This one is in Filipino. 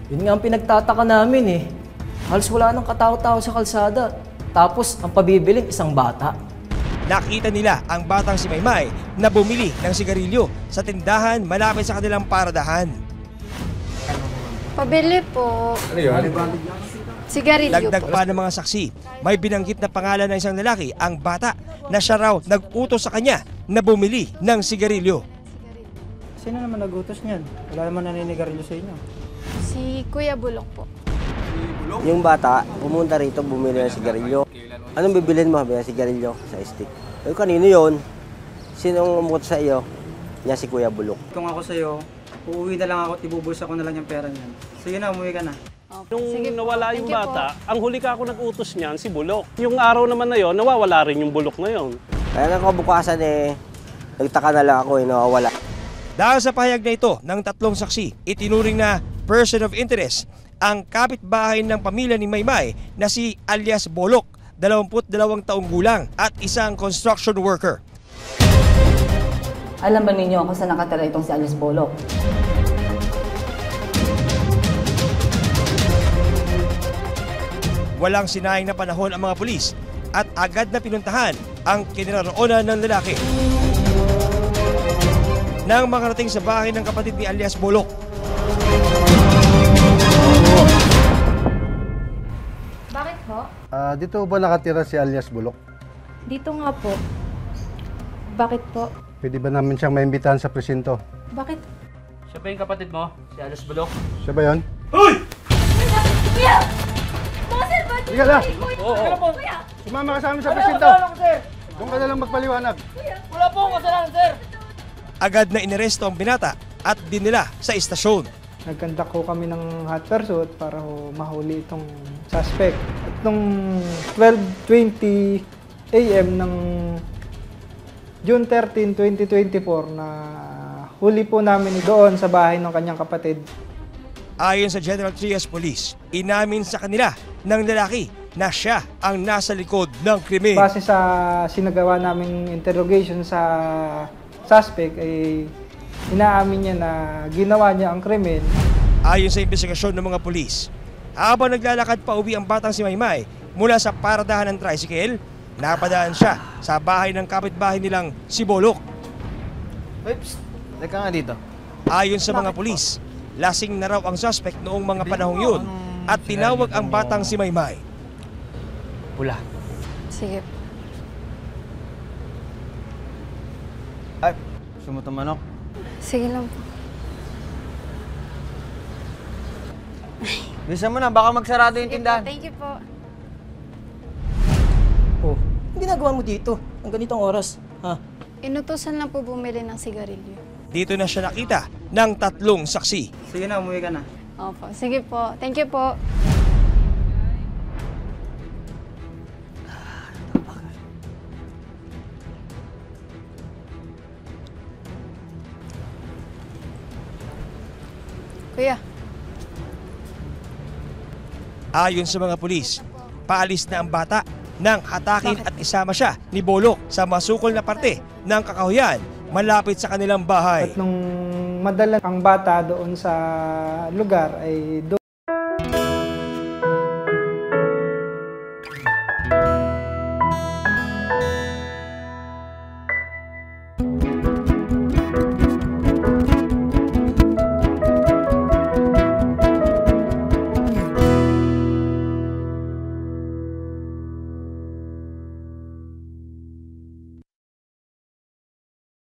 Yun nga ang pinagtataka namin eh. Halos wala nang katao-tao sa kalsada. Tapos ang pabibiling isang bata. Nakita nila ang batang si Maymay na bumili ng sigarilyo sa tindahan malapit sa kanilang paradahan. Pabili po. Ano yun? Sigarilyo Dagdag po. pa ng mga saksi, may binanggit na pangalan ng isang lalaki, ang bata, na siya raw nag-utos sa kanya na bumili ng sigarilyo. Sino naman nagutos niyan? Wala naman naninigarilyo sa inyo. Si Kuya Bulok po. Yung bata, pumunta rito, bumili ng sigarilyo. Anong bibilin mo? Sabi sigarilyo sa stick. Eh, kanino yun? Sinong umukot sa iyo? Niya si Kuya Bulok. Kung ako sa'yo, uuwi na lang ako at ibubulsa ko na lang yung pera niyan. Sige na, umuwi ka na. Nung Sige po. nawala yung Thank you bata, ang huli ka ako nag-utos niyan, si Bulok. Yung araw naman na yon, nawawala rin yung Bulok na yon. Kaya nang kabukasan nagtaka na lang ako, nawawala. Dahil sa pahayag na ito ng tatlong saksi, itinuring na person of interest ang kapitbahay ng pamilya ni Maymay na si alias Bolok, 22 taong gulang at isang construction worker. Alam ba ninyo kung saan nakatira itong si Alice Bolok? Walang sinayang na panahon ang mga pulis at agad na pinuntahan ang kinaroroonan ng lalaki. Nang makarating sa bahay ng kapatid ni alias Bolok, Bakit po? Dito ba nakatira si alias Bulok? Dito nga po. Bakit po? Pwede ba namin siyang maimbitahan sa presinto? Bakit? Siya ba yung kapatid mo? Si Alice Bulok? Siya ba yun? Kuya! Mga sir, ba't Sige na! Oo. Sumama ka sa amin sa presinto! Doon ka na lang magpaliwanag. Wala po akong kasalanan, sir! agad na inaresto ang binata at dinila sa istasyon. Nagkandak ko kami ng hot pursuit para mahuli itong suspect. At nung 12:20 AM ng June 13, 2024 na huli po namin doon sa bahay ng kanyang kapatid. Ayon sa General Trias Police, inamin sa kanila ng lalaki na siya ang nasa likod ng krimen. Base sa sinagawa naming interrogation sa suspect ay inaamin niya na ginawa niya ang krimen. Ayon sa investigasyon ng mga pulis, habang naglalakad pa uwi ang batang si Maymay mula sa paradahan ng tricycle, napadaan siya sa bahay ng kapitbahay nilang si Bolok. Oops, teka nga dito. Ayon sa mga pulis, lasing na raw ang suspect noong mga panahong yun at tinawag ang batang si Maymay. Pula. Sige. Ay, gusto mo tumanok? Sige lang po. Bisa mo na, baka magsarado yung Sige po, tindahan. thank you po. Oh, ang ginagawa mo dito? Ang ganitong oras, ha? Inutusan lang po bumili ng sigarilyo. Dito na siya nakita ng tatlong saksi. Sige na, umuwi ka na. Opo, sige po. Thank you po. Kuya, Ayon sa mga pulis, paalis na ang bata nang hatakin at isama siya ni Bolok sa masukol na parte ng kakahuyan malapit sa kanilang bahay. At nung madala ang bata doon sa lugar ay doon